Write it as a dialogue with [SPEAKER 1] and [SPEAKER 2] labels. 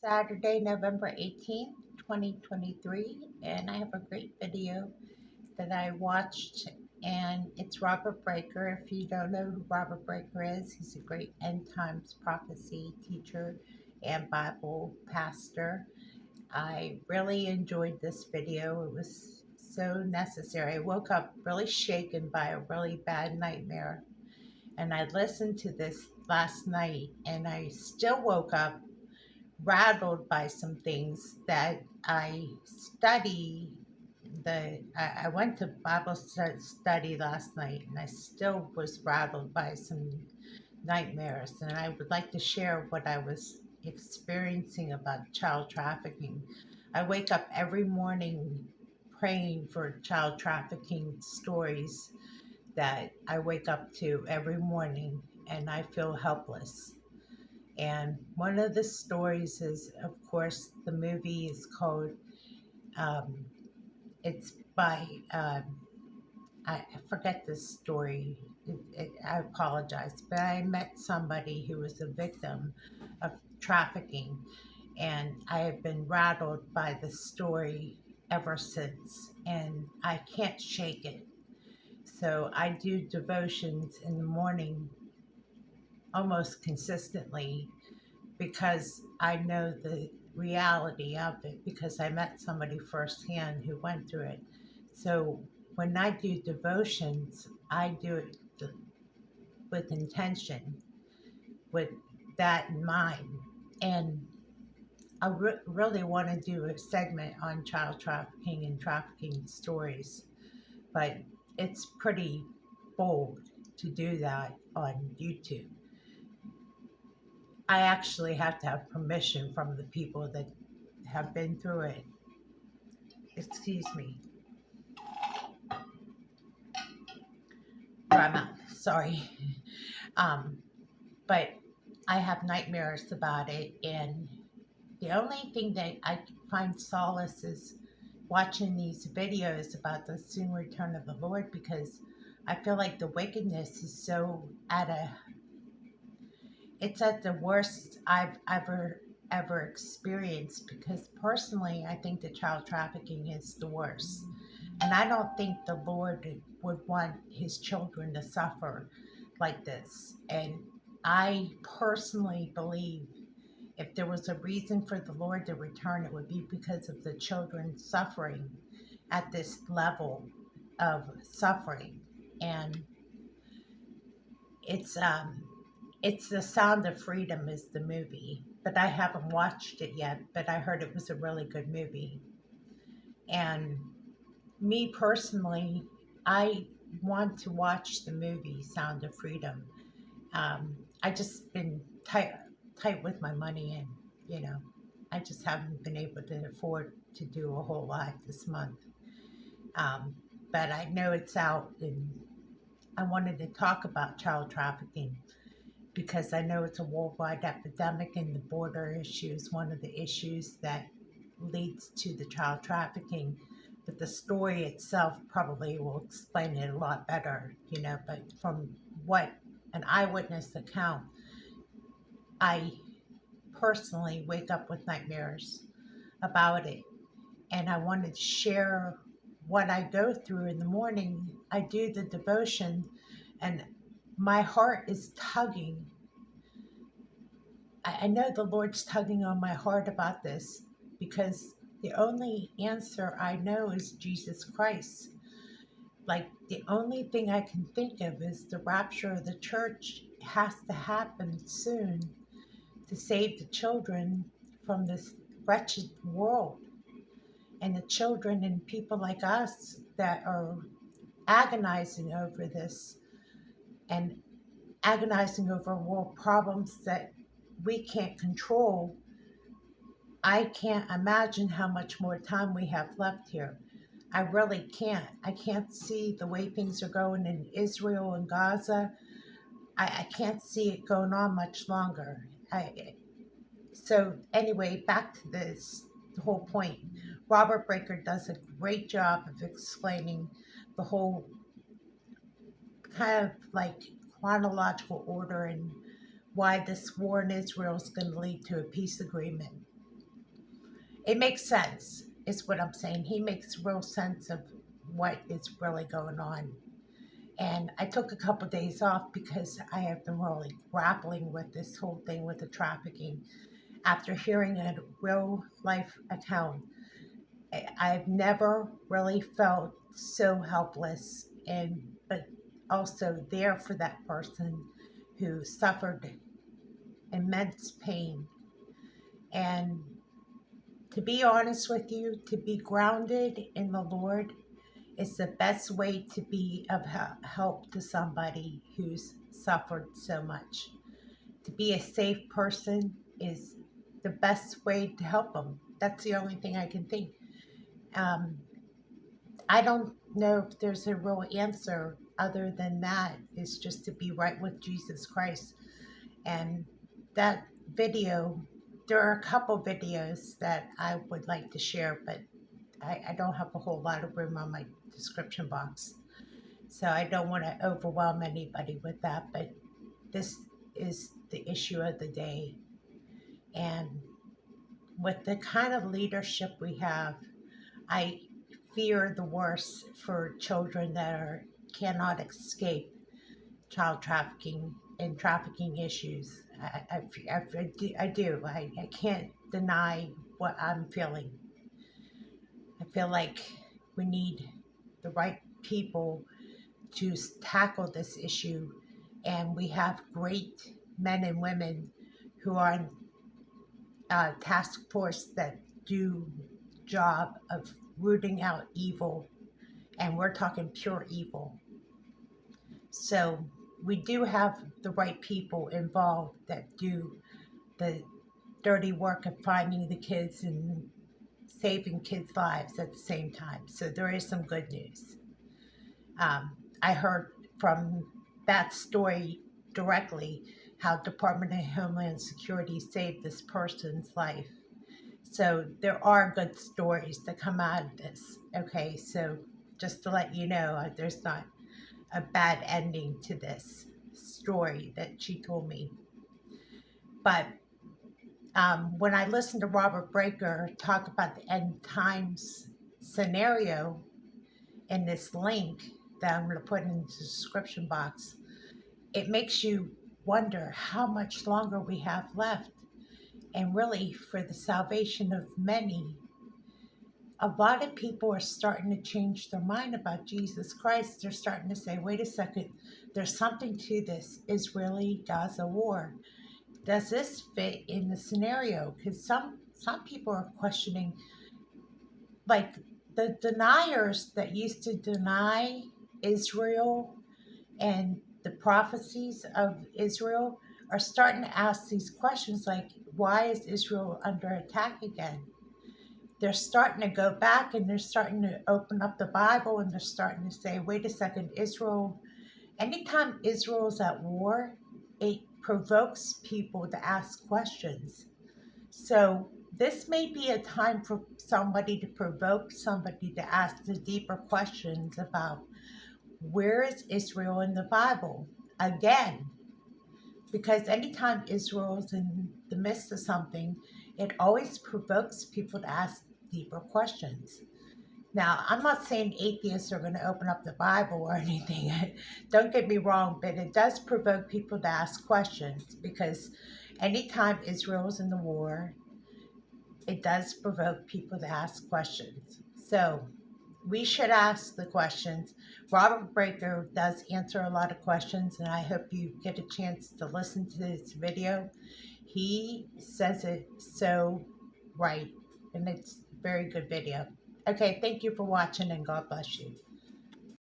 [SPEAKER 1] Saturday, November 18th, 2023, and I have a great video that I watched, and it's Robert Breaker. If you don't know who Robert Breaker is, he's a great end times prophecy teacher and Bible pastor. I really enjoyed this video. It was so necessary. I woke up really shaken by a really bad nightmare, and I listened to this last night, and I still woke up rattled by some things that I study. I went to Bible study last night, and I still was rattled by some nightmares. And I would like to share what I was experiencing about child trafficking. I wake up every morning praying for child trafficking stories that I wake up to every morning, and I feel helpless. And one of the stories is, of course, the movie is called, um, it's by, I forget the story. I apologize, but I met somebody who was a victim of trafficking, and I have been rattled by the story ever since, and I can't shake it. So I do devotions in the morning almost consistently because I know the reality of it because I met somebody firsthand who went through it. So when I do devotions, I do it with intention, with that in mind. And I really want to do a segment on child trafficking and trafficking stories, but it's pretty bold to do that on YouTube. I actually have to have permission from the people that have been through it. Excuse me. Dry mouth. Sorry. Um, but I have nightmares about it, and the only thing that I find solace is watching these videos about the soon return of the Lord because I feel like the wickedness is so it's at the worst I've ever experienced because personally I think the child trafficking is the worst. And I don't think the Lord would want his children to suffer like this. And I personally believe if there was a reason for the Lord to return, it would be because of the children suffering at this level of suffering. And it's it's The Sound of Freedom is the movie, but I haven't watched it yet, but I heard it was a really good movie. And me personally, I want to watch the movie Sound of Freedom. I just been tight with my money, and I just haven't been able to afford to do a whole lot this month. Um, but I know it's out, and I wanted to talk about child trafficking because I know it's a worldwide epidemic, and the border issue is one of the issues that leads to the child trafficking. But the story itself probably will explain it a lot better, But from what an eyewitness account, I personally wake up with nightmares about it. And I wanted to share what I go through in the morning. I do the devotion, and my heart is tugging. I know the Lord's tugging on my heart about this because the only answer I know is Jesus Christ. Like, the only thing I can think of is the rapture of the church has to happen soon to save the children from this wretched world, and the children and people like us that are agonizing over this and agonizing over world problems that we can't control. I can't imagine how much more time we have left here. I really can't. I can't see the way things are going in Israel and Gaza. I can't see it going on much longer. So anyway, back to the whole point. Robert Breaker does a great job of explaining the whole kind of like chronological order and why this war in Israel is going to lead to a peace agreement. it makes sense, is what I'm saying. He makes real sense of what is really going on. And I took a couple days off because I have been really grappling with this whole thing with the trafficking. After hearing a real life account, I've never really felt so helpless, and but also there for that person who suffered immense pain. And to be honest with you, to be grounded in the Lord is the best way to be of help to somebody who's suffered so much. To be a safe person is the best way to help them. That's the only thing I can think. Um, I don't know if there's a real answer other than that. It's just to be right with Jesus Christ. And that video, there are a couple videos that I would like to share, but I don't have a whole lot of room on my description box. So I don't want to overwhelm anybody with that, but this is the issue of the day. And with the kind of leadership we have, I fear the worst for children that cannot escape child trafficking and trafficking issues. I do. I can't deny what I'm feeling. I feel like we need the right people to tackle this issue, and we have great men and women who are in task force that do job of rooting out evil, and we're talking pure evil. So we do have the right people involved that do the dirty work of finding the kids and saving kids' lives at the same time. So there is some good news. I heard from that story directly how Department of Homeland Security saved this person's life. So there are good stories that come out of this. Okay, so just to let you know, there's not a bad ending to this story that she told me. But when I listened to Robert Breaker talk about the end times scenario in this link that I'm going to put in the description box, it makes you wonder how much longer we have left. And really, for the salvation of many, a lot of people are starting to change their mind about Jesus Christ. They're starting to say, wait a second, there's something to this Israeli-Gaza war. Does this fit in the scenario? Because some people are questioning, like the deniers that used to deny Israel and the prophecies of Israel are starting to ask these questions like, why is Israel under attack again? They're starting to go back and they're starting to open up the Bible and they're starting to say, wait a second, Israel, anytime Israel's at war, it provokes people to ask questions. So this may be a time for somebody to provoke somebody to ask the deeper questions about where is Israel in the Bible? Again, because anytime Israel's in the midst of something, it always provokes people to ask deeper questions. Now, I'm not saying atheists are going to open up the Bible or anything. Don't get me wrong, but it does provoke people to ask questions because anytime Israel's in the war, it does provoke people to ask questions. So we should ask the questions. Robert Breaker does answer a lot of questions, and I hope you get a chance to listen to this video. He says it so right, and it's a very good video. Okay, thank you for watching, and God bless you.